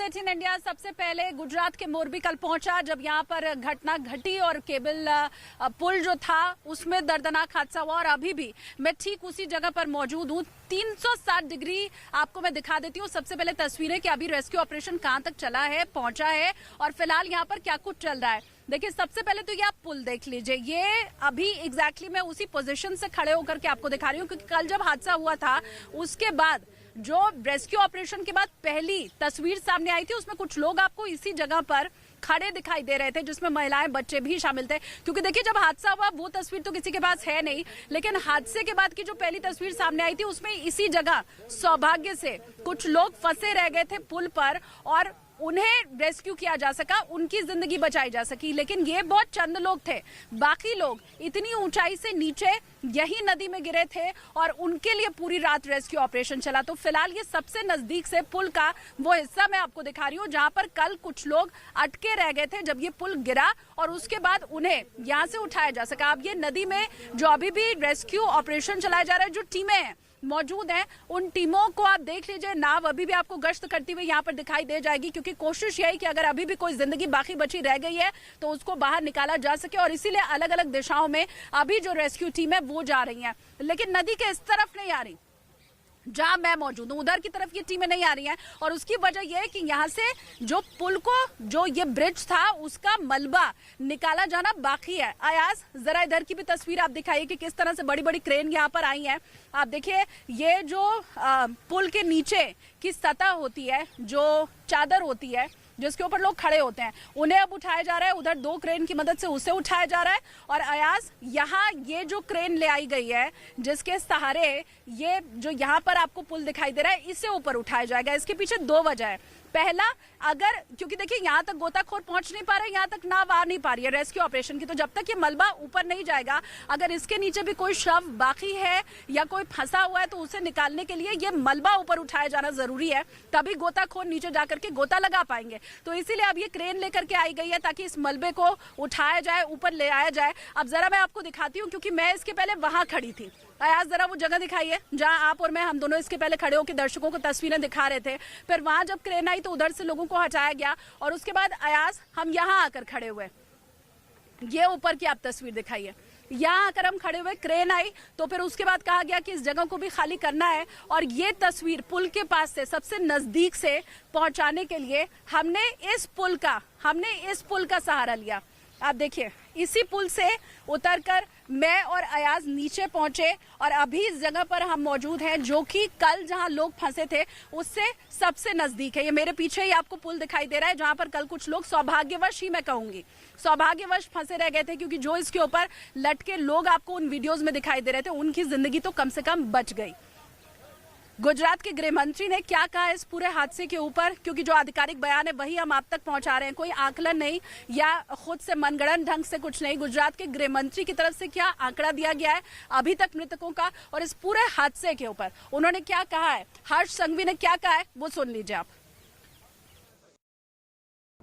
18 India सबसे पहले गुजरात के मोरबी कल पहुंचा, जब यहां पर घटना घटी और केबल पुल जो था उसमें दर्दनाक हादसा हुआ। और अभी भी मैं ठीक उसी जगह पर मौजूद हूं। 360 डिग्री आपको मैं दिखा देती हूँ। सबसे पहले तस्वीरें कि अभी रेस्क्यू ऑपरेशन कहां तक चला है, पहुंचा है और फिलहाल यहाँ पर क्या कुछ चल रहा है। देखिए, सबसे पहले तो ये आप पुल देख लीजिए। ये अभी एग्जैक्टली मैं उसी पोजीशन से खड़े होकर के आपको दिखा रही हूँ, क्योंकि कल जब हादसा हुआ था उसके बाद जो रेस्क्यू ऑपरेशन के बाद पहली तस्वीर सामने आई थी उसमें कुछ लोग आपको इसी जगह पर खड़े दिखाई दे रहे थे, जिसमें महिलाएं, बच्चे भी शामिल थे। क्योंकि देखिए, जब हादसा हुआ वो तस्वीर तो किसी के पास है नहीं, लेकिन हादसे के बाद की जो पहली तस्वीर सामने आई थी उसमें इसी जगह सौभाग्य से कुछ लोग फंसे रह गए थे पुल पर और उन्हें रेस्क्यू किया जा सका, उनकी जिंदगी बचाई जा सकी। लेकिन ये बहुत चंद लोग थे, बाकी लोग इतनी ऊंचाई से नीचे यही नदी में गिरे थे और उनके लिए पूरी रात रेस्क्यू ऑपरेशन चला। तो फिलहाल ये सबसे नजदीक से पुल का वो हिस्सा मैं आपको दिखा रही हूँ जहां पर कल कुछ लोग अटके रह गए थे जब ये पुल गिरा और उसके बाद उन्हें यहां से उठाया जा सका। अब ये नदी में जो अभी भी रेस्क्यू ऑपरेशन चलाया जा रहा है, जो टीमें हैं मौजूद हैं, उन टीमों को आप देख लीजिए। नाव अभी भी आपको गश्त करती हुई यहाँ पर दिखाई दे जाएगी, क्योंकि कोशिश यही कि अगर अभी भी कोई जिंदगी बाकी बची रह गई है तो उसको बाहर निकाला जा सके। और इसीलिए अलग अलग दिशाओं में अभी जो रेस्क्यू टीम है वो जा रही है, लेकिन नदी के इस तरफ नहीं आ रही जहां मैं मौजूद हूं। उधर की तरफ ये टीमें नहीं आ रही हैं और उसकी वजह यह है कि यहां से जो पुल को, जो ये ब्रिज था, उसका मलबा निकाला जाना बाकी है। अयाज, जरा इधर की भी तस्वीर आप दिखाइए कि किस तरह से बड़ी बड़ी क्रेन यहां पर आई हैं। आप देखिए, ये जो पुल के नीचे की सतह होती है, जो चादर होती है जिसके ऊपर लोग खड़े होते हैं, उन्हें अब उठाया जा रहा है। उधर 2 क्रेन की मदद से उसे उठाया जा रहा है। और अयाज, यहाँ ये जो क्रेन ले आई गई है जिसके सहारे ये जो यहाँ पर आपको पुल दिखाई दे रहा है, इसे ऊपर उठाया जाएगा। इसके पीछे 2 वजह है। पहला, अगर क्योंकि देखिए यहाँ तक गोताखोर पहुंच नहीं पा रहे, यहाँ तक नाव आ नहीं पा रही है रेस्क्यू ऑपरेशन की, तो जब तक ये मलबा ऊपर नहीं जाएगा, अगर इसके नीचे भी कोई शव बाकी है या कोई फंसा हुआ है तो उसे निकालने के लिए ये मलबा ऊपर उठाया जाना जरूरी है, तभी गोताखोर नीचे जाकर के गोता लगा पाएंगे। तो इसीलिए अब ये क्रेन लेकर के आई गई है ताकि इस मलबे को उठाया जाए, ऊपर ले आया जाए। अब जरा मैं आपको दिखाती हूँ, क्योंकि मैं इसके पहले वहां खड़ी थी। अयाज, जरा वो जगह दिखाइए जहां आप और मैं, हम दोनों इसके पहले खड़े होकर दर्शकों को तस्वीरें दिखा रहे थे। फिर वहां जब क्रेन आई तो उधर से लोगों को हटाया गया और उसके बाद अयाज हम यहां आकर खड़े हुए। ये ऊपर की आप तस्वीर दिखाइए। यहाँ आकर हम खड़े हुए, क्रेन आई तो फिर उसके बाद कहा गया कि इस जगह को भी खाली करना है। और ये तस्वीर पुल के पास से सबसे नजदीक से पहुंचाने के लिए हमने इस पुल का सहारा लिया। आप देखिए, इसी पुल से उतरकर मैं और अयाज नीचे पहुंचे और अभी इस जगह पर हम मौजूद हैं जो कि कल जहां लोग फंसे थे उससे सबसे नजदीक है। ये मेरे पीछे ही आपको पुल दिखाई दे रहा है जहां पर कल कुछ लोग सौभाग्यवश ही, मैं कहूंगी सौभाग्यवश, फंसे रह गए थे, क्योंकि जो इसके ऊपर लटके लोग आपको उन वीडियोज में दिखाई दे रहे थे उनकी जिंदगी तो कम से कम बच गई। गुजरात के गृह मंत्री ने क्या कहा इस पूरे हादसे के ऊपर, क्योंकि जो आधिकारिक बयान है वही हम आप तक पहुंचा रहे हैं, कोई आकलन नहीं या खुद से मनगढ़ंत ढंग से कुछ नहीं। गुजरात के गृह मंत्री की तरफ से क्या आंकड़ा दिया गया है अभी तक मृतकों का और इस पूरे हादसे के ऊपर उन्होंने क्या कहा है, हर्ष संघवी ने क्या कहा है, वो सुन लीजिए आप।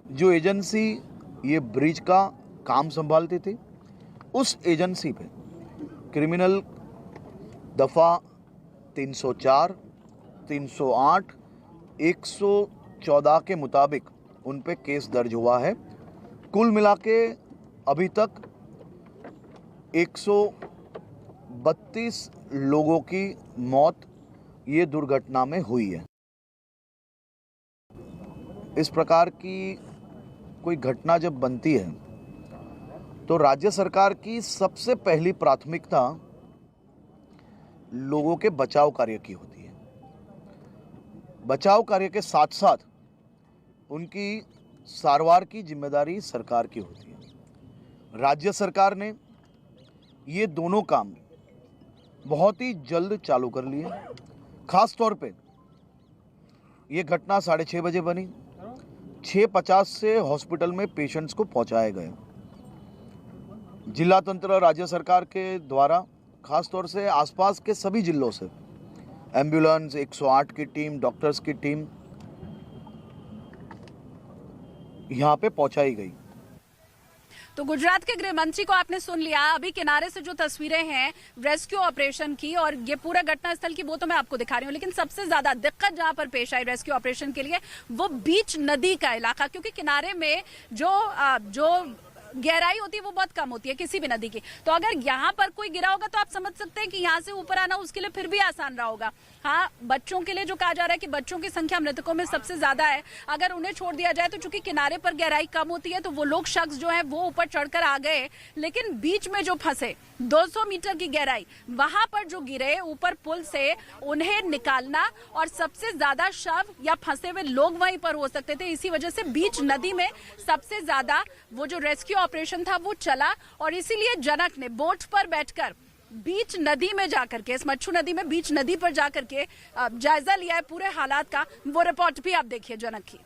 जो एजेंसी ये ब्रिज का काम संभालती थी, उस एजेंसी पे क्रिमिनल दफा 304, 308, 114 के मुताबिक उन पे केस दर्ज हुआ है। कुल मिला के अभी तक 132 लोगों की मौत ये दुर्घटना में हुई है। इस प्रकार की कोई घटना जब बनती है तो राज्य सरकार की सबसे पहली प्राथमिकता लोगों के बचाव कार्य की होती है। बचाव कार्य के साथ साथ उनकी सारवार की जिम्मेदारी सरकार की होती है। राज्य सरकार ने ये दोनों काम बहुत ही जल्द चालू कर लिए। खास तौर पे ये घटना 6:30 बजे बनी। 6:50 से हॉस्पिटल में पेशेंट्स को पहुंचाए गए। जिला तंत्र राज्य सरकार के द्वारा खास तौर से आसपास के सभी जिलों से एम्बुलेंस, 108 की टीम, डॉक्टर्स की टीम यहाँ पे पहुंचाई गई। तो गुजरात के गृह मंत्री को आपने सुन लिया। अभी किनारे से जो तस्वीरें हैं रेस्क्यू ऑपरेशन की और ये पूरे घटनास्थल की, वो तो मैं आपको दिखा रही हूँ, लेकिन सबसे ज्यादा दिक्कत जहां पर पेश आई रेस्क्यू ऑपरेशन के लिए वो बीच नदी का इलाका, क्योंकि किनारे में जो गहराई होती है वो बहुत कम होती है किसी भी नदी की। तो अगर यहाँ पर कोई गिरा होगा तो आप समझ सकते हैं कि यहाँ से ऊपर आना उसके लिए फिर भी आसान रहा होगा। हाँ, बच्चों के लिए जो कहा जा रहा है कि बच्चों की संख्या मृतकों में सबसे ज्यादा है, अगर उन्हें छोड़ दिया जाए तो चूंकि किनारे पर गहराई कम होती है तो वो लोग शख्स जो है वो ऊपर चढ़कर आ गए, लेकिन बीच में जो फंसे 200 मीटर की गहराई वहां पर जो गिरे ऊपर पुल से, उन्हें निकालना और सबसे ज्यादा शव या फंसे हुए लोग वहीं पर हो सकते थे। इसी वजह से बीच नदी में सबसे ज्यादा वो जो रेस्क्यू ऑपरेशन था वो चला और इसीलिए जनक ने बोट पर बैठकर बीच नदी में जाकर के, इस मच्छू नदी में बीच नदी पर जाकर के जायजा लिया है पूरे हालात का। वो रिपोर्ट भी आप देखिए जनक की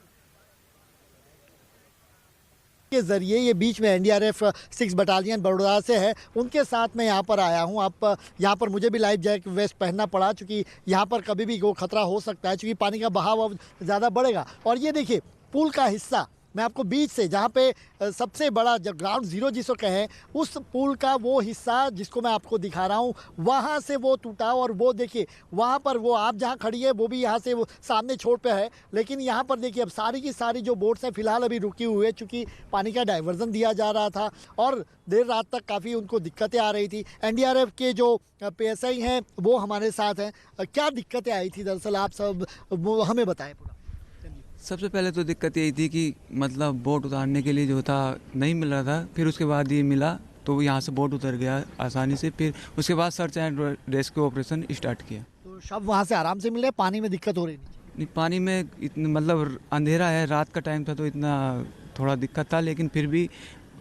के जरिए। ये बीच में एनडीआरएफ 6 बटालियन बड़ौदा से है, उनके साथ मैं यहाँ पर आया हूँ। आप यहाँ पर मुझे भी लाइफ जैकेट वेस्ट पहनना पड़ा, क्योंकि यहाँ पर कभी भी वो खतरा हो सकता है, क्योंकि पानी का बहाव अब ज़्यादा बढ़ेगा। और ये देखिए पुल का हिस्सा, मैं आपको बीच से, जहाँ पे सबसे बड़ा जो ग्राउंड जीरो जिसको कहें, उस पुल का वो हिस्सा जिसको मैं आपको दिखा रहा हूँ, वहाँ से वो टूटा। और वो देखिए वहाँ पर वो आप जहाँ खड़ी है वो भी यहाँ से वो सामने छोर पे है, लेकिन यहाँ पर देखिए अब सारी की सारी जो बोट्स हैं फिलहाल अभी रुकी हुई है, चूँकि पानी का डाइवर्जन दिया जा रहा था और देर रात तक काफ़ी उनको दिक्कतें आ रही थी। एनडीआरएफ के जो PSI हैं वो हमारे साथ हैं। क्या दिक्कतें आई थी दरअसल, आप सब वो हमें बताएं पूरा। सबसे पहले तो दिक्कत यही थी कि मतलब बोट उतारने के लिए जो था नहीं मिल रहा था, फिर उसके बाद ये मिला तो यहाँ से बोट उतर गया आसानी से। फिर उसके बाद search and rescue operation start किया। तो शव वहाँ से आराम से मिले, पानी में दिक्कत हो रही नहीं, पानी में इतना मतलब अंधेरा है, रात का टाइम था तो इतना थोड़ा दिक्कत था, लेकिन फिर भी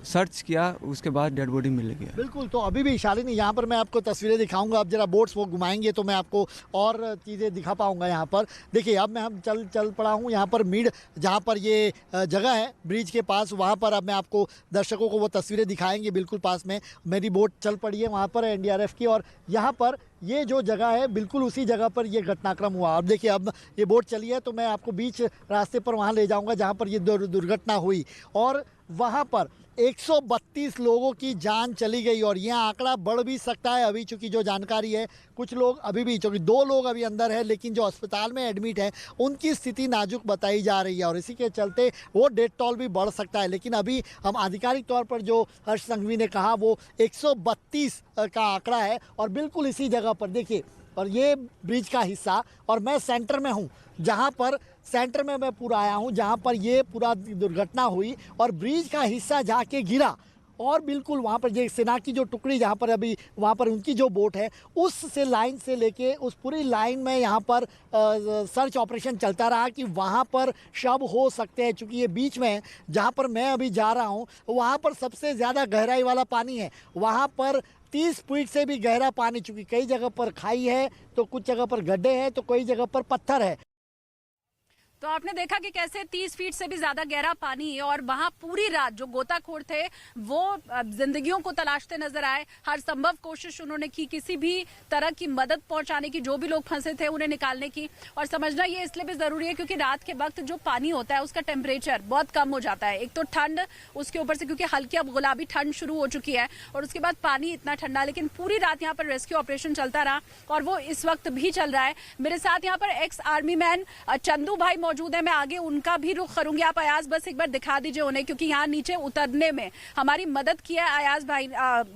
सर्च किया, उसके बाद डेड बॉडी मिल गया। बिल्कुल, तो अभी भी इशारे नहीं, यहाँ पर मैं आपको तस्वीरें दिखाऊंगा। अब जरा बोट्स वो घुमाएंगे तो मैं आपको और चीज़ें दिखा पाऊंगा। यहाँ पर देखिए अब मैं हम चल पड़ा हूँ यहाँ पर मिड, जहाँ पर ये जगह है ब्रिज के पास, वहाँ पर अब मैं आपको दर्शकों को वो तस्वीरें दिखाएंगे। बिल्कुल पास में मेरी बोट चल पड़ी है वहाँ पर एनडीआरएफ की, और यहाँ पर ये जो जगह है बिल्कुल उसी जगह पर ये घटनाक्रम हुआ। अब देखिए अब ये बोट चली है तो मैं आपको बीच रास्ते पर वहाँ ले जाऊँगा जहाँ पर ये दुर्घटना हुई, और वहाँ पर 132 लोगों की जान चली गई। और यह आंकड़ा बढ़ भी सकता है अभी, चूँकि जो जानकारी है कुछ लोग अभी भी, चूँकि 2 लोग अभी अंदर है, लेकिन जो अस्पताल में एडमिट है उनकी स्थिति नाजुक बताई जा रही है और इसी के चलते वो डेथ टोल भी बढ़ सकता है। लेकिन अभी हम आधिकारिक तौर पर जो हर्ष संघवी ने कहा वो 132 का आंकड़ा है। और बिल्कुल इसी जगह पर देखिए, और ये ब्रिज का हिस्सा, और मैं सेंटर में हूँ, जहाँ पर सेंटर में मैं पूरा आया हूँ जहाँ पर ये पूरा दुर्घटना हुई और ब्रिज का हिस्सा जाके गिरा। और बिल्कुल वहाँ पर ये सेना की जो टुकड़ी जहाँ पर अभी वहाँ पर उनकी जो बोट है, उस से लाइन से लेके उस पूरी लाइन में यहाँ पर सर्च ऑपरेशन चलता रहा कि वहाँ पर शव हो सकते हैं। चूँकि ये बीच में है जहाँ पर मैं अभी जा रहा हूँ, वहाँ पर सबसे ज़्यादा गहराई वाला पानी है। वहाँ पर 30 फीट से भी गहरा पानी, चूँकि कई जगह पर खाई है तो कुछ जगह पर गड्ढे हैं तो कई जगह पर पत्थर है। तो आपने देखा कि कैसे 30 फीट से भी ज्यादा गहरा पानी है और वहां पूरी रात जो गोताखोर थे वो जिंदगियों को तलाशते नजर आए। हर संभव कोशिश उन्होंने की, किसी भी तरह की मदद पहुंचाने की, जो भी लोग फंसे थे उन्हें निकालने की। और समझना ये इसलिए भी जरूरी है क्योंकि रात के वक्त जो पानी होता है उसका टेम्परेचर बहुत कम हो जाता है। एक तो ठंड, उसके ऊपर से क्योंकि हल्की अब गुलाबी ठंड शुरू हो चुकी है और उसके बाद पानी इतना ठंडा। लेकिन पूरी रात यहाँ पर रेस्क्यू ऑपरेशन चलता रहा और वो इस वक्त भी चल रहा है। मेरे साथ यहाँ पर एक्स आर्मी मैन चंदू भाई मौजूद है, मैं आगे उनका भी रुख करूंगी। आप अयाज बस एक बार दिखा दीजिए उन्हें, क्योंकि यहाँ नीचे उतरने में हमारी मदद की है अयाज भाई,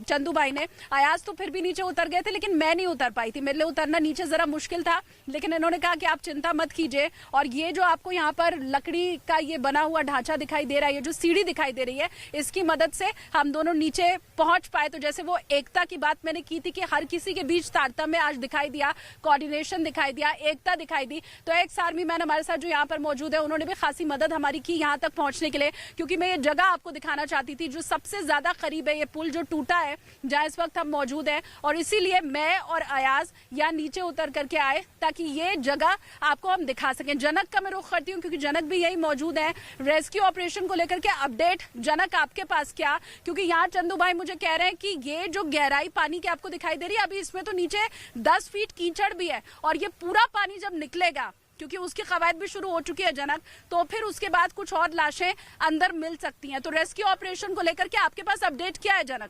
चंदू भाई ने। अयाज तो फिर भी नीचे उतर गए थे लेकिन मैं नहीं उतर पाई थी, मेरे लिए उतरना नीचे जरा मुश्किल था। लेकिन इन्होंने कहा कि आप चिंता मत कीजिए। और ये जो आपको यहाँ पर लकड़ी का ये बना हुआ ढांचा दिखाई दे रहा है, ये जो सीढ़ी दिखाई दे रही है, इसकी मदद से हम दोनों नीचे पहुंच पाए। तो जैसे वो एकता की बात मैंने की थी कि हर किसी के बीच तारतम्य आज दिखाई दिया, कोऑर्डिनेशन दिखाई दिया, एकता दिखाई दी। तो एक्स आर्मी मैन हमारे साथ जो यहाँ पर मौजूद है, उन्होंने भी खासी मदद हमारी की यहाँ तक पहुंचने के लिए, क्योंकि मैं ये जगह आपको दिखाना चाहती थी जो सबसे ज्यादा करीब है। ये पुल जो टूटा है जहाँ इस वक्त हम मौजूद हैं, और इसीलिए मैं और अयाज यहाँ नीचे उतर करके आए ताकि ये जगह आपको हम दिखा सकें। जनक का मैं रुख करती हूँ क्योंकि जनक भी यही मौजूद है। रेस्क्यू ऑपरेशन को लेकर के अपडेट जनक आपके पास क्या, क्योंकि यहाँ चंदू भाई मुझे कह रहे हैं कि ये जो गहराई पानी की आपको दिखाई दे रही है, अभी इसमें तो नीचे 10 फीट कीचड़ भी है और ये पूरा पानी जब निकलेगा क्योंकि उसकी कवायद भी शुरू हो चुकी है जनक, तो फिर उसके बाद कुछ और लाशें अंदर मिल सकती हैं। तो रेस्क्यू ऑपरेशन को लेकर के आपके पास अपडेट क्या है जनक?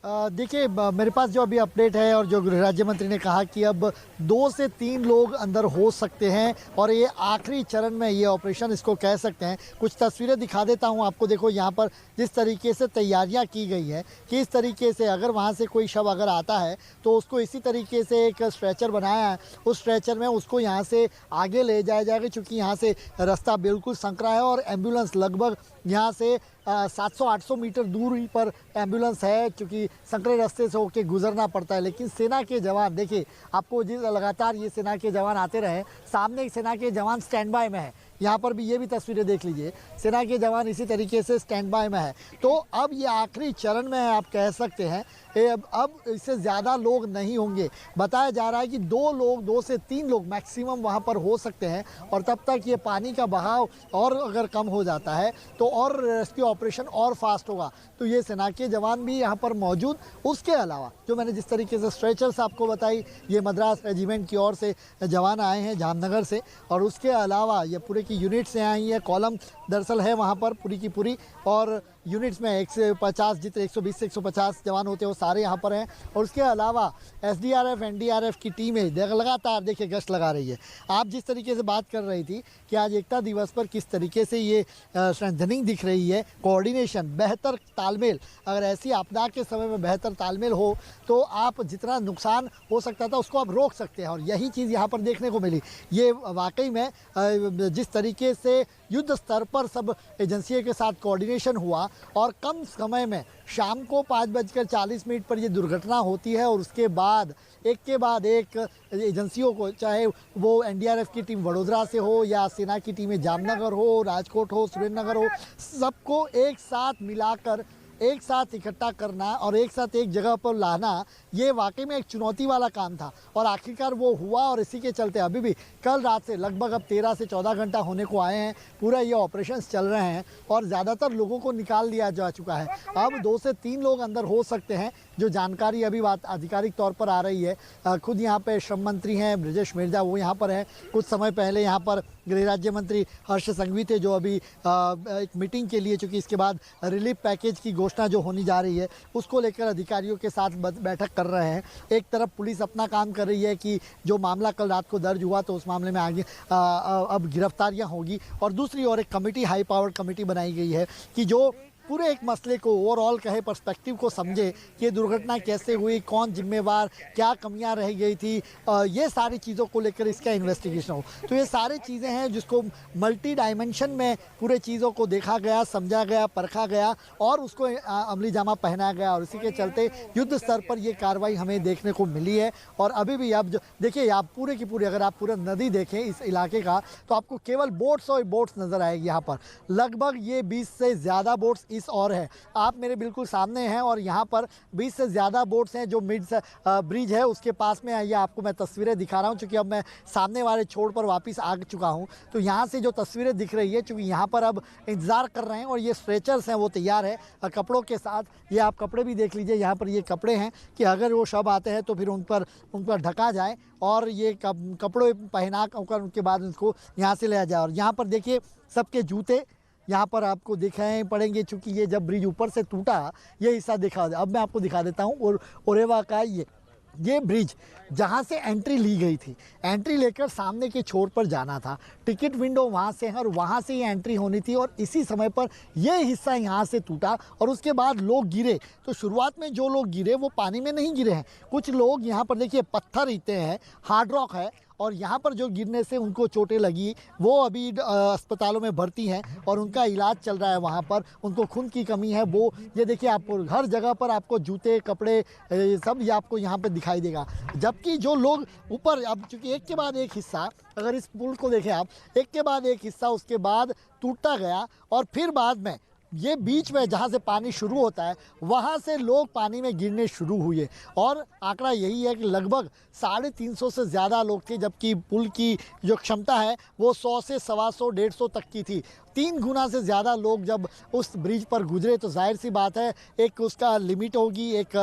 देखिए, मेरे पास जो अभी अपडेट है और जो गृह राज्य मंत्री ने कहा कि अब 2 से 3 लोग अंदर हो सकते हैं और ये आखिरी चरण में ये ऑपरेशन इसको कह सकते हैं। कुछ तस्वीरें दिखा देता हूं आपको। देखो यहाँ पर जिस तरीके से तैयारियां की गई है कि इस तरीके से अगर वहाँ से कोई शव अगर आता है तो उसको इसी तरीके से एक स्ट्रेचर बनाया है, उस स्ट्रेचर में उसको यहाँ से आगे ले जाया जाएगा, चूँकि यहाँ से रास्ता बिल्कुल संकरा है और एम्बुलेंस लगभग यहाँ से 700-800 मीटर दूरी पर एम्बुलेंस है, क्योंकि संकरे रास्ते से होके गुजरना पड़ता है। लेकिन सेना के जवान, देखिए आपको जिस लगातार ये सेना के जवान आते रहे, सामने सेना के जवान स्टैंड बाय में है। यहाँ पर भी ये भी तस्वीरें देख लीजिए, सेना के जवान इसी तरीके से स्टैंड बाय में है। तो अब ये आखिरी चरण में है, आप कह सकते हैं। अब इससे ज़्यादा लोग नहीं होंगे। बताया जा रहा है कि 2 से 3 लोग मैक्सिमम वहाँ पर हो सकते हैं और तब तक ये पानी का बहाव और अगर कम हो जाता है तो और रेस्क्यू ऑपरेशन और फास्ट होगा। तो ये सेना के जवान भी यहाँ पर मौजूद। उसके अलावा जो मैंने जिस तरीके से स्ट्रेचर्स आपको बताई, ये मद्रास रेजिमेंट की ओर से जवान आए हैं जामनगर से, और उसके अलावा ये पूरे की यूनिट से आई है। कॉलम दरअसल है वहाँ पर पूरी की पूरी, और यूनिट्स में 150 जितने 120 से 150 जवान होते हैं वो सारे यहाँ पर हैं। और उसके अलावा SDRF NDRF की टीमें लगातार देखिए गश्त लगा रही है। आप जिस तरीके से बात कर रही थी कि आज एकता दिवस पर किस तरीके से ये स्ट्रेंथनिंग दिख रही है, कोऑर्डिनेशन, बेहतर तालमेल, अगर ऐसी आपदा के समय में बेहतर तालमेल हो तो आप जितना नुकसान हो सकता था उसको आप रोक सकते हैं, और यही चीज़ यहाँ पर देखने को मिली। ये वाकई में जिस तरीके से युद्ध स्तर पर सब एजेंसियों के साथ कोऑर्डिनेशन हुआ और कम समय में शाम को 5:40 पर ये दुर्घटना होती है, और उसके बाद एक के बाद एक एजेंसियों को, चाहे वो NDRF की टीम वडोदरा से हो या सेना की टीमें जामनगर हो, राजकोट हो, सुरेंद्रनगर हो, सबको एक साथ मिलाकर एक साथ इकट्ठा करना और एक साथ एक जगह पर लाना, ये वाकई में एक चुनौती वाला काम था और आखिरकार वो हुआ। और इसी के चलते अभी भी कल रात से लगभग अब 13 से 14 घंटा होने को आए हैं, पूरा ये ऑपरेशंस चल रहे हैं और ज़्यादातर लोगों को निकाल लिया जा चुका है। अब 2 से 3 लोग अंदर हो सकते हैं, जो जानकारी अभी बात आधिकारिक तौर पर आ रही है। खुद यहाँ पे श्रम मंत्री हैं ब्रजेश मिर्जा, वो यहाँ पर हैं। कुछ समय पहले यहाँ पर गृह राज्य मंत्री हर्ष संघवी थे, जो अभी एक मीटिंग के लिए, चूँकि इसके बाद रिलीफ पैकेज की घोषणा जो होनी जा रही है उसको लेकर अधिकारियों के साथ बैठक कर रहे हैं। एक तरफ पुलिस अपना काम कर रही है कि जो मामला कल रात को दर्ज हुआ तो उस मामले में आगे अब गिरफ्तारियां होगी, और दूसरी ओर एक कमेटी, हाई पावर्ड कमेटी बनाई गई है कि जो पूरे एक मसले को ओवरऑल कहे, पर्सपेक्टिव को समझे कि ये दुर्घटना कैसे हुई, कौन जिम्मेवार, क्या कमियां रह गई थी, ये सारी चीज़ों को लेकर इसका इन्वेस्टिगेशन हो। तो ये सारी चीज़ें हैं जिसको मल्टी डायमेंशन में पूरे चीज़ों को देखा गया, समझा गया, परखा गया और उसको अमली जामा पहनाया गया, और इसी के चलते युद्ध स्तर पर ये कार्रवाई हमें देखने को मिली है। और अभी भी आप जो देखिए, आप पूरे की पूरी, अगर आप पूरा नदी देखें इस इलाके का, तो आपको केवल बोट्स और बोट्स नज़र आएगी। यहाँ पर लगभग ये 20 से ज़्यादा बोट्स इस और है, आप मेरे बिल्कुल सामने हैं, और यहाँ पर 20 से ज़्यादा बोट्स हैं जो मिड ब्रिज है उसके पास में है। ये आपको मैं तस्वीरें दिखा रहा हूँ, चूँकि अब मैं सामने वाले छोड़ पर वापस आ चुका हूँ। तो यहाँ से जो तस्वीरें दिख रही है, चूँकि यहाँ पर अब इंतज़ार कर रहे हैं और ये स्ट्रेचर्स हैं वो तैयार है कपड़ों के साथ। ये आप कपड़े भी देख लीजिए, यहाँ पर ये कपड़े हैं कि अगर वो शव आते हैं तो फिर उन पर ढका जाए और ये कपड़े पहना कर उनके बाद उनको यहाँ से लिया जाए। और यहाँ पर देखिए सबके जूते यहाँ पर आपको दिखाई पड़ेंगे, चूँकि ये जब ब्रिज ऊपर से टूटा ये हिस्सा दिखा। अब मैं आपको दिखा देता हूँ और ओरेवा का ये ब्रिज जहाँ से एंट्री ली गई थी, एंट्री लेकर सामने के छोर पर जाना था, टिकट विंडो वहाँ से है और वहाँ से ये एंट्री होनी थी, और इसी समय पर ये हिस्सा यहाँ से टूटा और उसके बाद लोग गिरे। तो शुरुआत में जो लोग गिरे वो पानी में नहीं गिरे हैं, कुछ लोग यहाँ पर देखिए पत्थर इतने हैं, हार्ड रॉक है, और यहाँ पर जो गिरने से उनको चोटें लगी वो अभी अस्पतालों में भर्ती हैं और उनका इलाज चल रहा है। वहाँ पर उनको खून की कमी है। वो ये देखिए, आपको हर जगह पर आपको जूते, कपड़े, सब ये आपको यहाँ पे दिखाई देगा। जबकि जो लोग ऊपर, अब चूँकि एक के बाद एक हिस्सा, अगर इस पुल को देखें आप, एक के बाद एक हिस्सा उसके बाद टूटता गया, और फिर बाद में ये बीच में जहाँ से पानी शुरू होता है वहाँ से लोग पानी में गिरने शुरू हुए, और आंकड़ा यही है कि लगभग 350 से ज़्यादा लोग थे, जबकि पुल की जो क्षमता है वो 100 से 125, 150 तक की थी। 3 गुना से ज़्यादा लोग जब उस ब्रिज पर गुजरे तो जाहिर सी बात है एक उसका लिमिट होगी, एक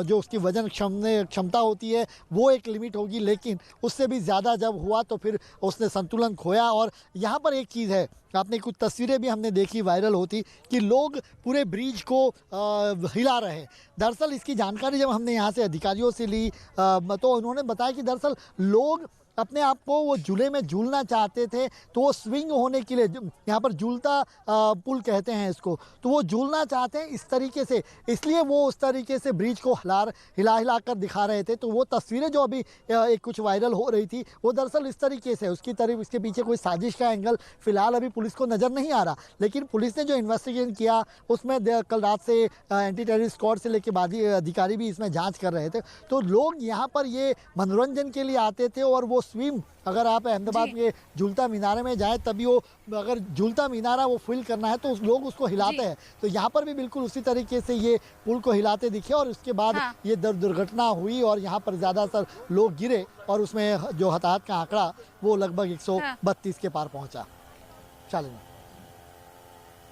जो उसकी वजन क्षमता होती है वो एक लिमिट होगी, लेकिन उससे भी ज़्यादा जब हुआ तो फिर उसने संतुलन खोया। और यहाँ पर एक चीज़ है, आपने कुछ तस्वीरें भी हमने देखी वायरल होती कि लोग पूरे ब्रिज को हिला रहे हैं। दरअसल इसकी जानकारी जब हमने यहाँ से अधिकारियों से ली तो उन्होंने बताया कि दरअसल लोग अपने आप को वो झूले में झूलना चाहते थे, तो वो स्विंग होने के लिए, यहाँ पर झूलता पुल कहते हैं इसको, तो वो झूलना चाहते हैं इस तरीके से, इसलिए वो उस तरीके से ब्रिज को हिला कर दिखा रहे थे। तो वो तस्वीरें जो अभी एक कुछ वायरल हो रही थी वो दरअसल इस तरीके से, उसकी तरफ इसके पीछे कोई साजिश का एंगल फिलहाल अभी पुलिस को नज़र नहीं आ रहा, लेकिन पुलिस ने जो इन्वेस्टिगेशन किया उसमें कल रात से एंटी टेररिस्ट स्क्वाड से लेकर बाकी अधिकारी भी इसमें जाँच कर रहे थे। तो लोग यहाँ पर ये मनोरंजन के लिए आते थे और वो स्विम, अगर आप अहमदाबाद के झूलता मीनारे में जाएं तभी वो, अगर झूलता मीनारा वो फील करना है तो लोग उसको हिलाते हैं। तो यहाँ पर भी बिल्कुल उसी तरीके से ये पुल को हिलाते दिखे और उसके बाद ये दुर्घटना हुई और यहाँ पर ज़्यादातर लोग गिरे और उसमें जो हताहत का आंकड़ा वो लगभग 132 के पार पहुँचा। शालिनी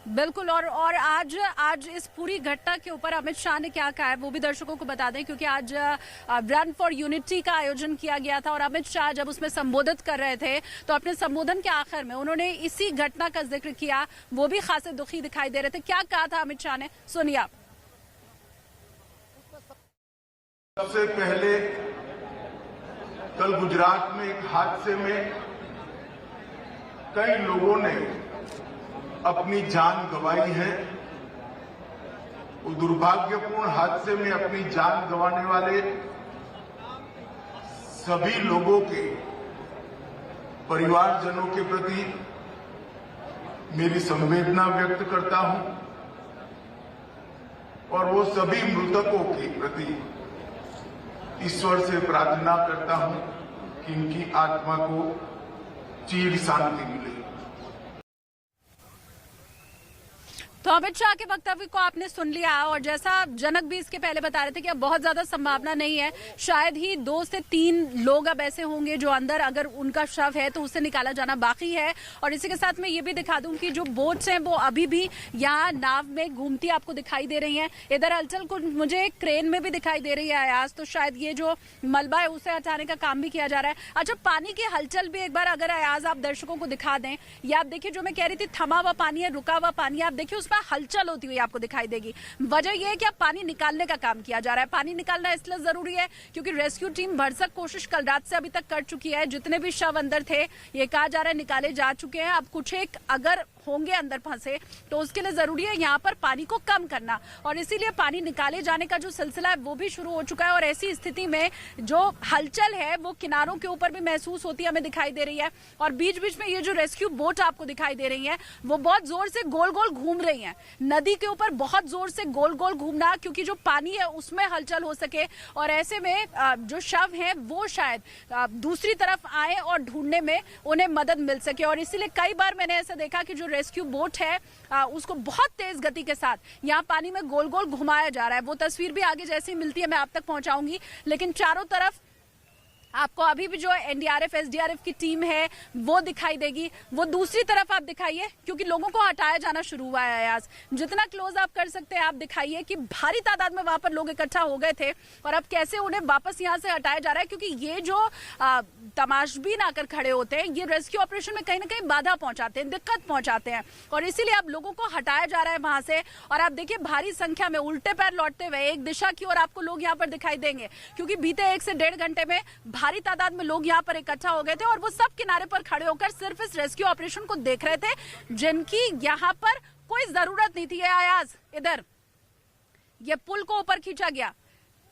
बिल्कुल। और आज इस पूरी घटना के ऊपर अमित शाह ने क्या कहा है वो भी दर्शकों को बता दें, क्योंकि आज रन फॉर यूनिटी का आयोजन किया गया था और अमित शाह जब उसमें संबोधित कर रहे थे तो अपने संबोधन के आखिर में उन्होंने इसी घटना का जिक्र किया, वो भी खासे दुखी दिखाई दे रहे थे। क्या कहा था अमित शाह ने, सुनिए आप। सबसे पहले कल गुजरात में एक हादसे में कई लोगों ने अपनी जान गंवाई है। वो दुर्भाग्यपूर्ण हादसे में अपनी जान गंवाने वाले सभी लोगों के परिवारजनों के प्रति मेरी संवेदना व्यक्त करता हूं और वो सभी मृतकों के प्रति ईश्वर से प्रार्थना करता हूं कि इनकी आत्मा को चिर शांति मिले। तो अमित शाह के वक्तव्य को आपने सुन लिया और जैसा जनक भी इसके पहले बता रहे थे कि अब बहुत ज्यादा संभावना नहीं है, शायद ही 2 से 3 लोग अब ऐसे होंगे जो अंदर, अगर उनका शव है तो उसे निकाला जाना बाकी है। और इसी के साथ मैं ये भी दिखा दूं कि जो बोट्स हैं वो अभी भी यहाँ नाव में घूमती आपको दिखाई दे रही हैं। इधर हलचल को मुझे क्रेन में भी दिखाई दे रही है अयाज, तो शायद ये जो मलबा है उसे हटाने का काम भी किया जा रहा है। अच्छा, पानी की हलचल भी एक बार अगर अयाज आप दर्शकों को दिखा दें, या आप देखिए जो मैं कह रही थी थमा हुआ पानी है, रुका हुआ पानी है, आप देखिए हलचल होती हुई आपको दिखाई देगी। वजह यह है कि अब पानी निकालने का काम किया जा रहा है। पानी निकालना इसलिए जरूरी है क्योंकि रेस्क्यू टीम भरसक कोशिश कल रात से अभी तक कर चुकी है। जितने भी शव अंदर थे ये कहा जा रहा है निकाले जा चुके हैं। अब कुछ एक अगर होंगे अंदर फंसे तो उसके लिए जरूरी है यहाँ पर पानी को कम करना, और इसीलिए पानी निकाले जाने का जो सिलसिला है वो भी शुरू हो चुका है। और ऐसी स्थिति में जो हलचल है वो किनारों के ऊपर भी महसूस होती है, हमें दिखाई दे रही है। और बीच बीच में ये जो रेस्क्यू बोट आपको दिखाई दे रही है वो बहुत जोर से गोल गोल घूम रही है नदी के ऊपर, बहुत जोर से गोल गोल घूमना, क्योंकि जो पानी है उसमें हलचल हो सके और ऐसे में जो शव है वो शायद दूसरी तरफ आए और ढूंढने में उन्हें मदद मिल सके। और इसीलिए कई बार मैंने ऐसा देखा कि जो रेस्क्यू बोट है उसको बहुत तेज गति के साथ यहाँ पानी में गोल गोल घुमाया जा रहा है। वो तस्वीर भी आगे जैसे ही मिलती है मैं आप तक पहुंचाऊंगी, लेकिन चारों तरफ आपको अभी भी जो एनडीआरएफ एसडीआरएफ की टीम है वो दिखाई देगी। वो दूसरी तरफ आप दिखाइए क्योंकि लोगों को हटाया जाना शुरू हुआ है। आज जितना क्लोज आप कर सकते हैं आप दिखाइए कि भारी तादाद में वहां पर लोग इकट्ठा हो गए थे और अब कैसे उन्हें वापस यहां से हटाया जा रहा है, क्योंकि ये जो तमाशबीन आकर खड़े होते हैं ये रेस्क्यू ऑपरेशन में कहीं ना कहीं बाधा पहुंचाते हैं, दिक्कत पहुंचाते हैं, और इसीलिए अब लोगों को हटाया जा रहा है वहां से। और आप देखिए भारी संख्या में उल्टे पैर लौटते हुए एक दिशा की ओर आपको लोग यहाँ पर दिखाई देंगे, क्योंकि बीते 1 से 1.5 घंटे में भारी तादाद में लोग यहाँ पर इकट्ठा हो गए थे और वो सब किनारे पर खड़े होकर सिर्फ इस रेस्क्यू ऑपरेशन को देख रहे थे, जिनकी यहाँ पर कोई जरूरत नहीं थी। अयाज इधर ये पुल को ऊपर खींचा गया,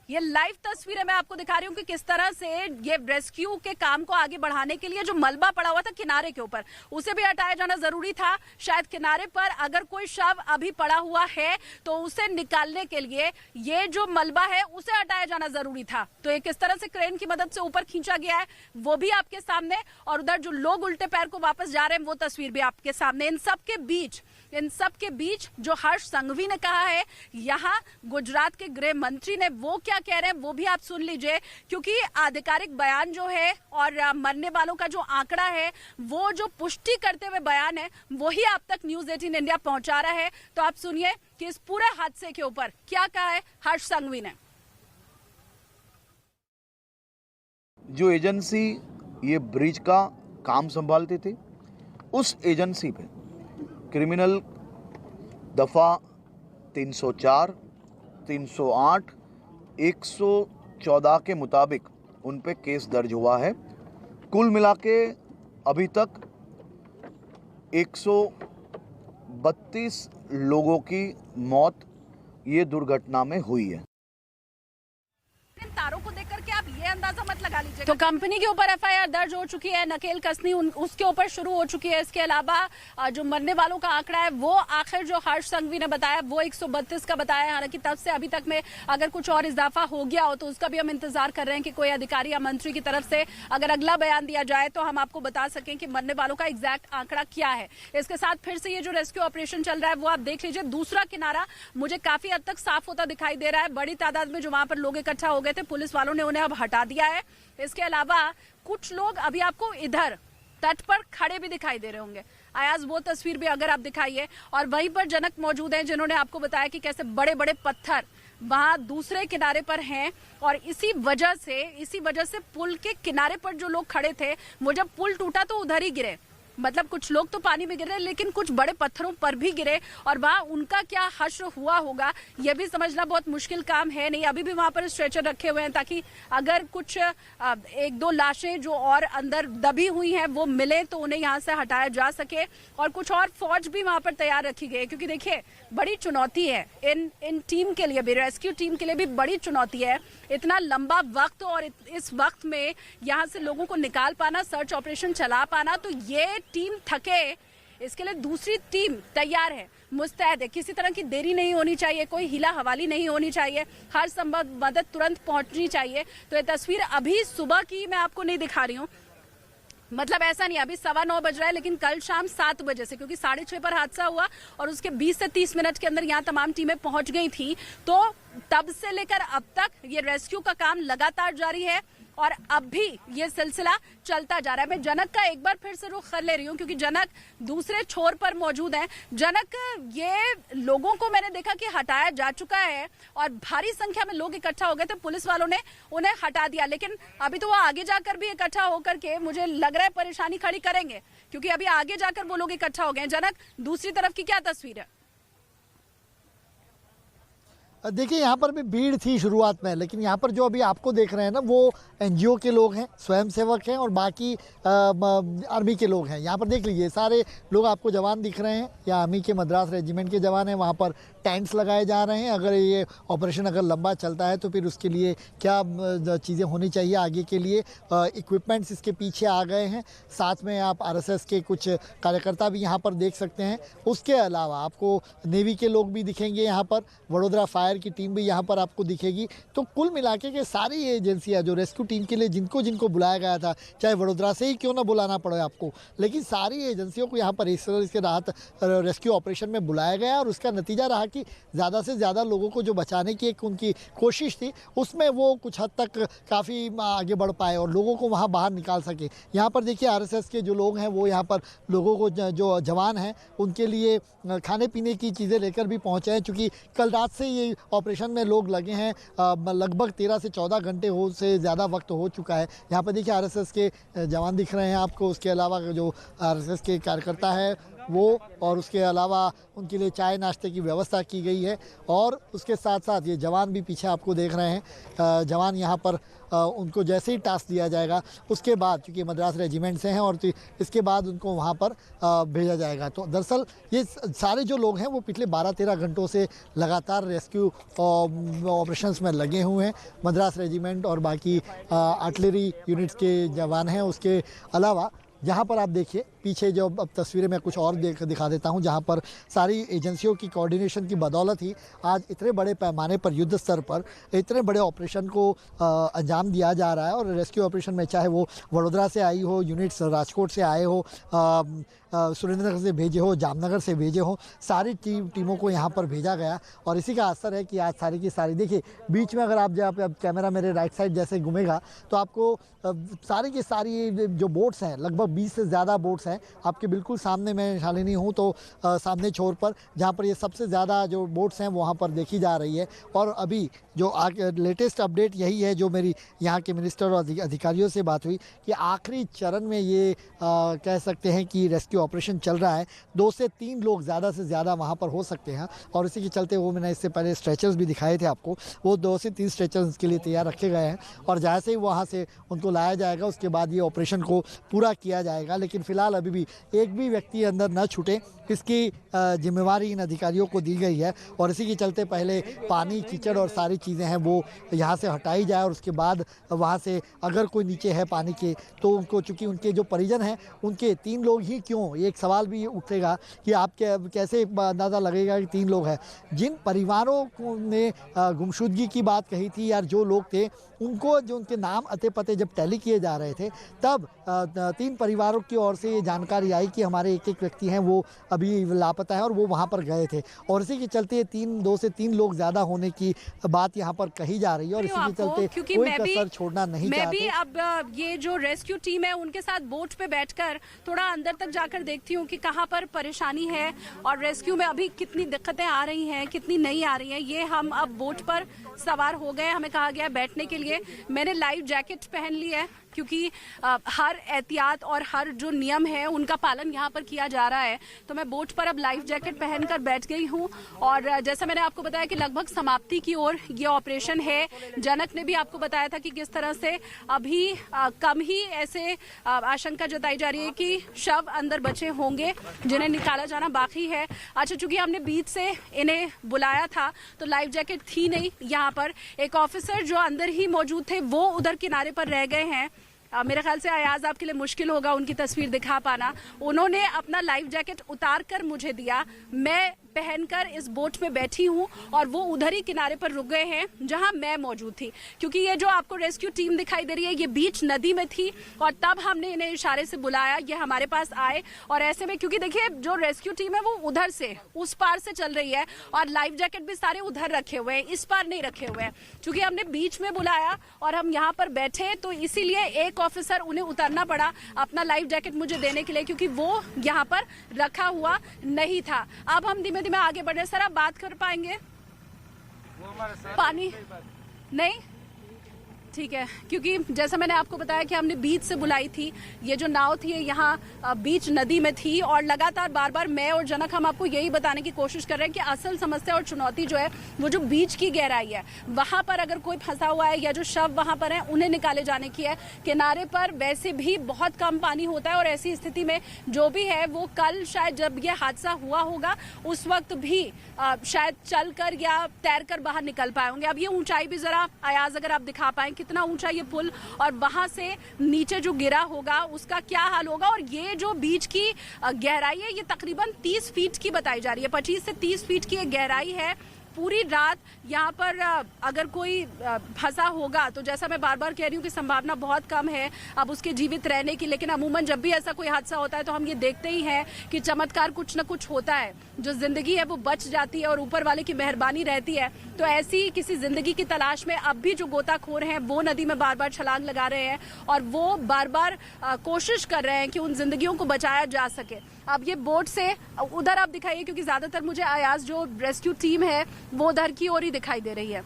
ये लाइव तस्वीरें मैं आपको दिखा रही हूँ कि किस तरह से ये रेस्क्यू के काम को आगे बढ़ाने के लिए जो मलबा पड़ा हुआ था किनारे के ऊपर उसे भी हटाया जाना जरूरी था। शायद किनारे पर अगर कोई शव अभी पड़ा हुआ है तो उसे निकालने के लिए ये जो मलबा है उसे हटाया जाना जरूरी था। तो ये किस तरह से क्रेन की मदद से ऊपर खींचा गया है वो भी आपके सामने, और उधर जो लोग उल्टे पैर को वापस जा रहे हैं वो तस्वीर भी आपके सामने। इन सब के बीच इन सब के बीच जो हर्ष संघवी ने कहा है, यहाँ गुजरात के गृह मंत्री ने वो क्या कह रहे हैं वो भी आप सुन लीजिए, क्योंकि आधिकारिक बयान जो है और मरने वालों का जो आंकड़ा है वो जो पुष्टि करते हुए बयान है वही आप तक न्यूज़ 18 इंडिया पहुंचा रहा है। तो आप सुनिए कि इस पूरे हादसे के ऊपर क्या कहा है हर्ष संघवी ने। जो एजेंसी ये ब्रिज का काम संभालते थे, उस एजेंसी पे क्रिमिनल दफ़ा 304, 308, 114 के मुताबिक उन पे केस दर्ज हुआ है। कुल मिला के अभी तक 132 लोगों की मौत ये दुर्घटना में हुई है। इन तारों को देख करके आप ये अंदाजा मत लगा लीजिए। तो कंपनी के ऊपर एफआईआर दर्ज हो चुकी है, नकेल कसनी उसके ऊपर शुरू हो चुकी है। इसके अलावा जो मरने वालों का आंकड़ा है वो आखिर जो हर्ष संघवी ने बताया वो 132 का बताया। हालांकि तब से अभी तक में अगर कुछ और इजाफा हो गया हो तो उसका भी हम इंतजार कर रहे हैं कि कोई अधिकारी या मंत्री की तरफ से अगर अगला बयान दिया जाए तो हम आपको बता सकें कि मरने वालों का एग्जैक्ट आंकड़ा क्या है। इसके साथ फिर से ये जो रेस्क्यू ऑपरेशन चल रहा है वो आप देख लीजिए। दूसरा किनारा मुझे काफी हद तक साफ होता दिखाई दे रहा है। बड़ी तादाद में जो वहां पर लोग इकट्ठा हो गए थे, पुलिस वालों ने उन्हें अब हटा दिया है। इसके अलावा कुछ लोग अभी आपको इधर तट पर खड़े भी दिखाई दे रहे होंगे। अयाज वो तस्वीर भी अगर आप दिखाइए। और वहीं पर जनक मौजूद हैं जिन्होंने आपको बताया कि कैसे बड़े बड़े पत्थर वहां दूसरे किनारे पर हैं और इसी वजह से पुल के किनारे पर जो लोग खड़े थे वो जब पुल टूटा तो उधर ही गिरे। मतलब कुछ लोग तो पानी में गिरे लेकिन कुछ बड़े पत्थरों पर भी गिरे और वहाँ उनका क्या हश्र हुआ होगा यह भी समझना बहुत मुश्किल काम है नहीं। अभी भी वहाँ पर स्ट्रेचर रखे हुए हैं ताकि अगर कुछ एक दो लाशें जो और अंदर दबी हुई हैं वो मिले तो उन्हें यहाँ से हटाया जा सके। और कुछ और फौज भी वहाँ पर तैयार रखी गई है क्योंकि देखिए बड़ी चुनौती है इन टीम के लिए भी, रेस्क्यू टीम के लिए भी बड़ी चुनौती है। इतना लंबा वक्त और इस वक्त में यहाँ से लोगों को निकाल पाना, सर्च ऑपरेशन चला पाना, तो ये टीम थके, इसके लिए दूसरी टीम तैयार है, मुस्तैद है। किसी तरह की देरी नहीं होनी चाहिए, कोई हिला हवाली नहीं होनी चाहिए, हर संभव मदद तुरंत पहुंचनी चाहिए। तो ये तस्वीर अभी सुबह की मैं आपको नहीं दिखा रही हूँ, मतलब ऐसा नहीं अभी 9:15 बज रहा है, लेकिन कल शाम 7 बजे से, क्योंकि 6:30 पर हादसा हुआ और उसके 20 से 30 मिनट के अंदर यहाँ तमाम टीमें पहुंच गई थी। तो तब से लेकर अब तक ये रेस्क्यू का काम लगातार जारी है और अब भी ये सिलसिला चलता जा रहा है। मैं जनक का एक बार फिर से रुख कर ले रही हूँ क्योंकि जनक दूसरे छोर पर मौजूद हैं। जनक, ये लोगों को मैंने देखा कि हटाया जा चुका है और भारी संख्या में लोग इकट्ठा हो गए थे, पुलिस वालों ने उन्हें हटा दिया, लेकिन अभी तो वो आगे जाकर भी इकट्ठा होकर के मुझे लग रहा है परेशानी खड़ी करेंगे क्योंकि अभी आगे जाकर वो लोग इकट्ठा हो गए। जनक, दूसरी तरफ की क्या तस्वीर है? देखिए यहाँ पर भी भीड़ थी शुरुआत में, लेकिन यहाँ पर जो अभी आपको देख रहे हैं ना वो एनजीओ के लोग हैं, स्वयंसेवक हैं और बाकी आर्मी के लोग हैं। यहाँ पर देख लीजिए सारे लोग आपको जवान दिख रहे हैं, या आर्मी के मद्रास रेजिमेंट के जवान हैं। वहाँ पर टैंक्स लगाए जा रहे हैं। अगर ये ऑपरेशन अगर लंबा चलता है तो फिर उसके लिए क्या चीज़ें होनी चाहिए आगे के लिए, इक्विपमेंट्स इसके पीछे आ गए हैं। साथ में आप आरएसएस के कुछ कार्यकर्ता भी यहाँ पर देख सकते हैं। उसके अलावा आपको नेवी के लोग भी दिखेंगे यहाँ पर, वडोदरा फायर की टीम भी यहाँ पर आपको दिखेगी। तो कुल मिला के सारी एजेंसियाँ जो रेस्क्यू टीम के लिए जिनको बुलाया गया था, चाहे वडोदरा से ही क्यों ना बुलाना पड़े आपको, लेकिन सारी एजेंसियों को यहाँ पर इसके राहत रेस्क्यू ऑपरेशन में बुलाया गया और उसका नतीजा रहा कि ज़्यादा से ज़्यादा लोगों को जो बचाने की एक उनकी कोशिश थी उसमें वो कुछ हद तक काफ़ी आगे बढ़ पाए और लोगों को वहाँ बाहर निकाल सके। यहाँ पर देखिए आरएसएस के जो लोग हैं वो यहाँ पर लोगों को जो जवान हैं उनके लिए खाने पीने की चीज़ें लेकर भी पहुँचे हैं, चूँकि कल रात से ये ऑपरेशन में लोग लगे हैं। लगभग 13 से 14 घंटे से ज़्यादा वक्त हो चुका है। यहाँ पर देखिए आरएसएस के जवान दिख रहे हैं आपको, उसके अलावा जो आरएसएस के कार्यकर्ता है वो, और उसके अलावा उनके लिए चाय नाश्ते की व्यवस्था की गई है। और उसके साथ साथ ये जवान भी पीछे आपको देख रहे हैं। जवान यहाँ पर उनको जैसे ही टास्क दिया जाएगा उसके बाद, क्योंकि मद्रास रेजिमेंट से हैं, और इसके बाद उनको वहाँ पर भेजा जाएगा। तो दरअसल ये सारे जो लोग हैं वो पिछले 12-13 घंटों से लगातार रेस्क्यू ऑपरेशंस में लगे हुए हैं। मद्रास रेजिमेंट और बाकी आर्टिलरी यूनिट्स के जवान हैं। उसके अलावा यहाँ पर आप देखिए पीछे जो अब तस्वीरें मैं कुछ और दिखा देता हूं, जहां पर सारी एजेंसियों की कोऑर्डिनेशन की बदौलत ही आज इतने बड़े पैमाने पर युद्ध स्तर पर इतने बड़े ऑपरेशन को अंजाम दिया जा रहा है। और रेस्क्यू ऑपरेशन में चाहे वो वडोदरा से आई हो, यूनिट्स राजकोट से आए हो, सुरेंद्रनगर से भेजे हो, जामनगर से भेजे हो, सारी टीमों को यहाँ पर भेजा गया। और इसी का असर है कि आज सारी की सारी, देखिए बीच में अगर आप जहाँ पे अब कैमरा मेरे राइट साइड जैसे घूमेगा तो आपको सारी की सारी जो बोट्स हैं, लगभग 20 से ज़्यादा बोट्स हैं आपके बिल्कुल सामने। मैं शालिनी हूँ तो सामने छोर पर, जहाँ पर ये सबसे ज़्यादा जो बोट्स हैं वहाँ पर देखी जा रही है। और अभी जो लेटेस्ट अपडेट यही है, जो मेरी यहाँ के मिनिस्टर और अधिकारियों से बात हुई, कि आखिरी चरण में ये कह सकते हैं कि रेस्क्यू ऑपरेशन चल रहा है। 2 से 3 लोग ज़्यादा से ज़्यादा वहाँ पर हो सकते हैं। और इसी के चलते वो मैंने इससे पहले स्ट्रेचर्स भी दिखाए थे आपको, वो 2 से 3 स्ट्रेचर्स के लिए तैयार रखे गए हैं। और जैसे ही वहाँ से उनको लाया जाएगा उसके बाद ये ऑपरेशन को पूरा किया जाएगा। लेकिन फ़िलहाल अभी भी एक भी व्यक्ति अंदर न छूटे, इसकी जिम्मेवारी इन अधिकारियों को दी गई है। और इसी के चलते पहले पानी, कीचड़ और सारी चीज़ें हैं वो यहाँ से हटाई जाए, और उसके बाद वहाँ से अगर कोई नीचे है पानी के तो उनको, चूँकि उनके जो परिजन हैं उनके 3 लोग ही क्यों, एक सवाल भी उठेगा कि आप कैसे अंदाज़ा लगेगा कि 3 लोग हैं। जिन परिवारों ने गुमशुदगी की बात कही थी, यार जो लोग थे उनको, जो उनके नाम अते पते जब टैली किए जा रहे थे, तब 3 परिवारों की ओर से ये जानकारी आई कि हमारे एक व्यक्ति हैं वो अभी लापता है और वो वहाँ पर गए थे। और इसी के चलते 2 से 3 लोग ज़्यादा होने की बात यहाँ पर कही जा रही है। और इसी के चलते कोई कसर छोड़ना नहीं चाहते। मैं भी अब ये जो रेस्क्यू टीम है उनके साथ बोट पे बैठकर थोड़ा अंदर तक जाकर देखती हूँ कि कहाँ पर परेशानी है और रेस्क्यू में अभी कितनी दिक्कतें आ रही हैं, कितनी नहीं आ रही हैं। ये हम अब बोट पर सवार हो गए, हमें कहा गया बैठने के लिए। मैंने लाइफ जैकेट पहन ली है क्योंकि हर एहतियात और हर जो नियम है उनका पालन यहाँ पर किया जा रहा है। तो मैं बोट पर अब लाइफ जैकेट पहनकर बैठ गई हूँ। और जैसा मैंने आपको बताया कि लगभग समाप्ति की ओर ये ऑपरेशन है। जनक ने भी आपको बताया था कि किस तरह से अभी कम ही ऐसे आशंका जताई जा रही है कि शव अंदर बचे होंगे जिन्हें निकाला जाना बाकी है। अच्छा, चूंकि हमने बीच से इन्हें बुलाया था तो लाइफ जैकेट थी नहीं यहाँ पर। एक ऑफिसर जो अंदर ही मौजूद थे वो उधर किनारे पर रह गए हैं। मेरे ख्याल से अयाज आपके लिए मुश्किल होगा उनकी तस्वीर दिखा पाना। उन्होंने अपना लाइफ जैकेट उतार कर मुझे दिया, मैं पहनकर इस बोट में बैठी हूँ और वो उधर ही किनारे पर रुक गए हैं जहां मैं मौजूद थी। क्योंकि ये जो आपको रेस्क्यू टीम दिखाई दे रही है ये बीच नदी में थी और तब हमने इन्हें इशारे से बुलाया, ये हमारे पास आए। और ऐसे में क्योंकि देखिए जो रेस्क्यू टीम है वो उधर से उस पार से चल रही है और लाइफ जैकेट भी सारे उधर रखे हुए हैं, इस पार नहीं रखे हुए हैं। चूंकि हमने बीच में बुलाया और हम यहाँ पर बैठे तो इसीलिए एक ऑफिसर उन्हें उतरना पड़ा अपना लाइफ जैकेट मुझे देने के लिए, क्योंकि वो यहाँ पर रखा हुआ नहीं था। अब हम धीमे धीमे आगे बढ़ रहे। सर आप बात कर पाएंगे? पानी नहीं, ठीक है। क्योंकि जैसा मैंने आपको बताया कि हमने बीच से बुलाई थी, ये जो नाव थी यहाँ बीच नदी में थी और लगातार बार बार मैं और जनक हम आपको यही बताने की कोशिश कर रहे हैं कि असल समस्या और चुनौती जो है वो जो बीच की गहराई है वहां पर अगर कोई फंसा हुआ है या जो शव वहां पर है उन्हें निकाले जाने की है। किनारे पर वैसे भी बहुत कम पानी होता है और ऐसी स्थिति में जो भी है वो कल शायद जब ये हादसा हुआ होगा उस वक्त भी शायद चलकर या तैरकर बाहर निकल पाए होंगे। अब ये ऊंचाई भी जरा अयाज अगर आप दिखा पाए कितना ऊंचा ये पुल और वहां से नीचे जो गिरा होगा उसका क्या हाल होगा। और ये जो बीच की गहराई है ये तकरीबन 30 फीट की बताई जा रही है, 25 से 30 फीट की एक गहराई है। पूरी रात यहाँ पर अगर कोई फंसा होगा तो जैसा मैं बार बार कह रही हूँ कि संभावना बहुत कम है अब उसके जीवित रहने की। लेकिन अमूमन जब भी ऐसा कोई हादसा होता है तो हम ये देखते ही हैं कि चमत्कार कुछ न कुछ होता है, जो जिंदगी है वो बच जाती है और ऊपर वाले की मेहरबानी रहती है। तो ऐसी किसी जिंदगी की तलाश में अब भी जो गोताखोर हैं वो नदी में बार बार छलांग लगा रहे हैं और वो बार बार कोशिश कर रहे हैं कि उन जिंदगियों को बचाया जा सके। अब ये बोट से उधर आप दिखाइए, क्योंकि ज्यादातर मुझे अयाज जो रेस्क्यू टीम है वो उधर की ओर ही दिखाई दे रही है।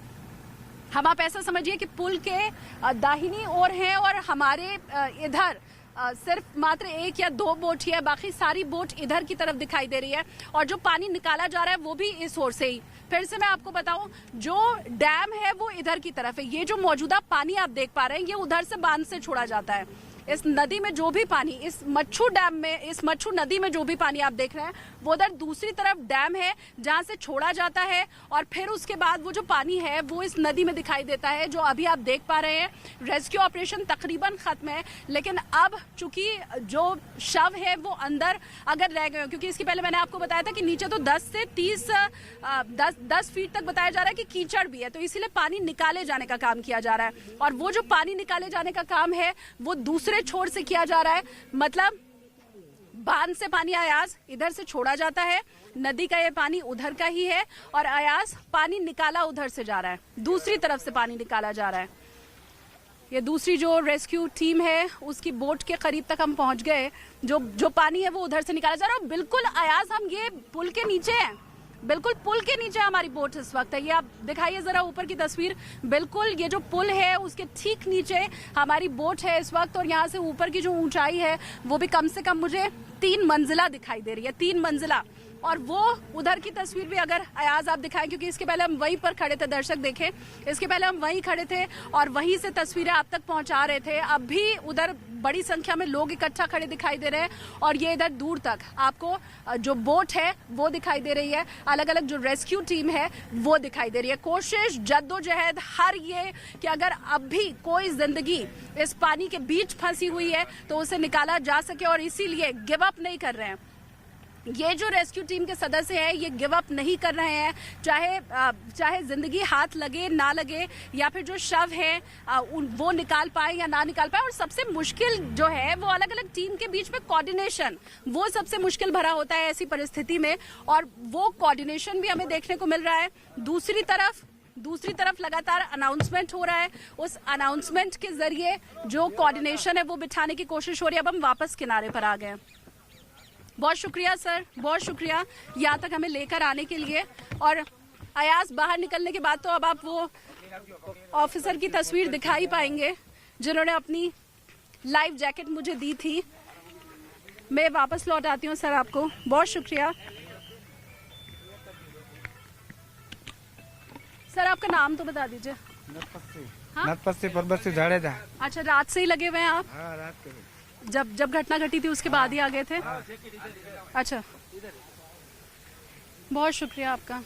हम आप ऐसा समझिए कि पुल के दाहिनी ओर है और हमारे इधर सिर्फ मात्र 1 या 2 बोट ही है, बाकी सारी बोट इधर की तरफ दिखाई दे रही है और जो पानी निकाला जा रहा है वो भी इस ओर से ही। फिर से मैं आपको बताऊं, जो डैम है वो इधर की तरफ है, ये जो मौजूदा पानी आप देख पा रहे हैं ये उधर से बांध से छोड़ा जाता है। इस नदी में जो भी पानी, इस मच्छू डैम में, इस मच्छू नदी में जो भी पानी आप देख रहे हैं वो उधर दूसरी तरफ डैम है जहां से छोड़ा जाता है और फिर उसके बाद वो जो पानी है वो इस नदी में दिखाई देता है जो अभी आप देख पा रहे हैं। रेस्क्यू ऑपरेशन तकरीबन खत्म है, लेकिन अब चूंकि जो शव है वो अंदर अगर रह गए, क्योंकि इसके पहले मैंने आपको बताया था कि नीचे तो 10 से 10 फीट तक बताया जा रहा है कि कीचड़ भी है, तो इसीलिए पानी निकाले जाने का काम किया जा रहा है। और वो जो पानी निकाले जाने का काम है वो दूसरे छोर से किया जा रहा है, मतलब बांध से पानी अयाज इधर से छोड़ा जाता है, नदी का ये पानी उधर का ही है और अयाज पानी निकाला उधर से जा रहा है, दूसरी तरफ से पानी निकाला जा रहा है। ये दूसरी जो रेस्क्यू टीम है उसकी बोट के करीब तक हम पहुंच गए, जो पानी है वो उधर से निकाला जा रहा है और बिल्कुल अयाज हम ये पुल के नीचे हैं, बिल्कुल पुल के नीचे हमारी बोट इस वक्त है। ये आप दिखाइए जरा ऊपर की तस्वीर, बिल्कुल ये जो पुल है उसके ठीक नीचे हमारी बोट है इस वक्त और यहाँ से ऊपर की जो ऊंचाई है वो भी कम से कम मुझे 3 मंजिला दिखाई दे रही है, 3 मंजिला। और वो उधर की तस्वीर भी अगर अयाज आप दिखाएं, क्योंकि इसके पहले हम वहीं पर खड़े थे, दर्शक देखें, इसके पहले हम वहीं खड़े थे और वहीं से तस्वीरें आप तक पहुंचा रहे थे। अब भी उधर बड़ी संख्या में लोग इकट्ठा खड़े दिखाई दे रहे हैं और ये इधर दूर तक आपको जो बोट है वो दिखाई दे रही है, अलग अलग जो रेस्क्यू टीम है वो दिखाई दे रही है। कोशिश, जद्दोजहद, हर ये कि अगर अब भी कोई जिंदगी इस पानी के बीच फंसी हुई है तो उसे निकाला जा सके और इसीलिए गिव अप नहीं कर रहे हैं। ये जो रेस्क्यू टीम के सदस्य हैं ये गिव अप नहीं कर रहे हैं, चाहे जिंदगी हाथ लगे ना लगे या फिर जो शव है वो निकाल पाए या ना निकाल पाए। और सबसे मुश्किल जो है वो अलग अलग टीम के बीच में कोऑर्डिनेशन, वो सबसे मुश्किल भरा होता है ऐसी परिस्थिति में और वो कोऑर्डिनेशन भी हमें देखने को मिल रहा है। दूसरी तरफ लगातार अनाउंसमेंट हो रहा है, उस अनाउंसमेंट के जरिए जो कोऑर्डिनेशन है वो बिठाने की कोशिश हो रही है। अब हम वापस किनारे पर आ गए। बहुत शुक्रिया सर, बहुत शुक्रिया यहाँ तक हमें लेकर आने के लिए। और अयाज बाहर निकलने के बाद तो अब आप वो ऑफिसर की तस्वीर दिखा ही पाएंगे जिन्होंने अपनी लाइफ जैकेट मुझे दी थी। मैं वापस लौट आती हूँ सर, आपको बहुत शुक्रिया। सर आपका नाम तो बता दीजिए। नतपस्सी परबस्सी झाड़ेजा। अच्छा, रात से ही लगे हुए हैं आप? हाँ, रात के जब घटना घटी थी उसके बाद ही आ गए थे? अच्छा, बहुत शुक्रिया आपका।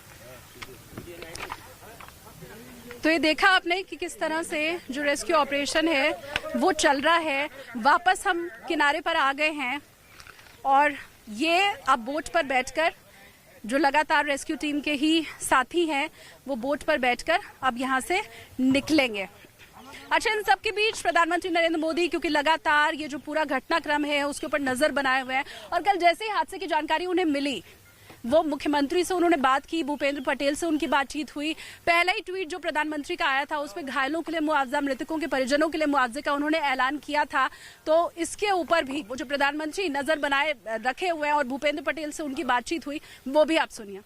तो ये देखा आपने कि किस तरह से जो रेस्क्यू ऑपरेशन है वो चल रहा है। वापस हम किनारे पर आ गए हैं और ये अब बोट पर बैठकर जो लगातार रेस्क्यू टीम के ही साथी हैं वो बोट पर बैठकर अब यहाँ से निकलेंगे। अच्छा, इन सब के बीच प्रधानमंत्री नरेंद्र मोदी क्योंकि लगातार ये जो पूरा घटनाक्रम है उसके ऊपर नजर बनाए हुए हैं और कल जैसे ही हादसे की जानकारी उन्हें मिली वो मुख्यमंत्री से उन्होंने बात की, भूपेंद्र पटेल से उनकी बातचीत हुई। पहला ही ट्वीट जो प्रधानमंत्री का आया था उसमें घायलों के लिए मुआवजा, मृतकों के परिजनों के लिए मुआवजे का उन्होंने ऐलान किया था। तो इसके ऊपर भी वो जो प्रधानमंत्री नजर बनाए रखे हुए हैं और भूपेंद्र पटेल से उनकी बातचीत हुई वो भी आप सुनिए।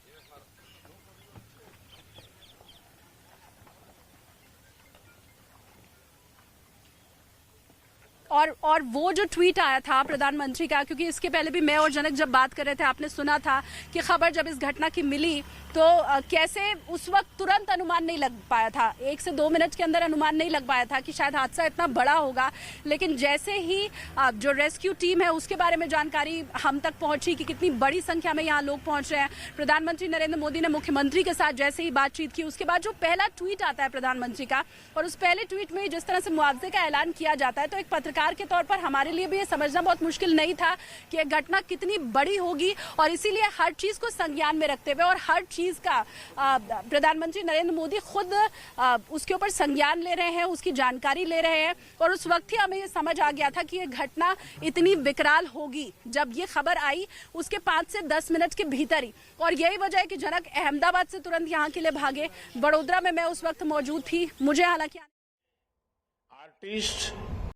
और वो जो ट्वीट आया था प्रधानमंत्री का, क्योंकि इसके पहले भी मैं और जनक जब बात कर रहे थे आपने सुना था कि खबर जब इस घटना की मिली तो कैसे उस वक्त तुरंत अनुमान नहीं लग पाया था, 1 से 2 मिनट के अंदर अनुमान नहीं लग पाया था कि शायद हादसा इतना बड़ा होगा। लेकिन जैसे ही जो रेस्क्यू टीम है उसके बारे में जानकारी हम तक पहुंची कि कितनी बड़ी संख्या में यहाँ लोग पहुंच रहे हैं, प्रधानमंत्री नरेंद्र मोदी ने मुख्यमंत्री के साथ जैसे ही बातचीत की उसके बाद जो पहला ट्वीट आता है प्रधानमंत्री का और उस पहले ट्वीट में जिस तरह से मुआवजे का ऐलान किया जाता है तो एक पत्रकार के तौर पर हमारे लिए भी ये समझना बहुत मुश्किल नहीं था कि यह घटना कितनी बड़ी होगी। और इसीलिए हर चीज को संज्ञान में रखते हुए और हर चीज का प्रधानमंत्री नरेंद्र मोदी खुद उसके ऊपर संज्ञान ले रहे हैं, उसकी जानकारी ले रहे हैं। और उस वक्त ही हमें ये समझ आ गया था कि ये घटना इतनी विकराल होगी जब ये खबर आई उसके 5 से 10 मिनट के भीतर ही। और यही वजह है कि जनक अहमदाबाद से तुरंत यहाँ के लिए भागे। बड़ोदरा में मैं उस वक्त मौजूद थी, मुझे हालांकि आर्टिस्ट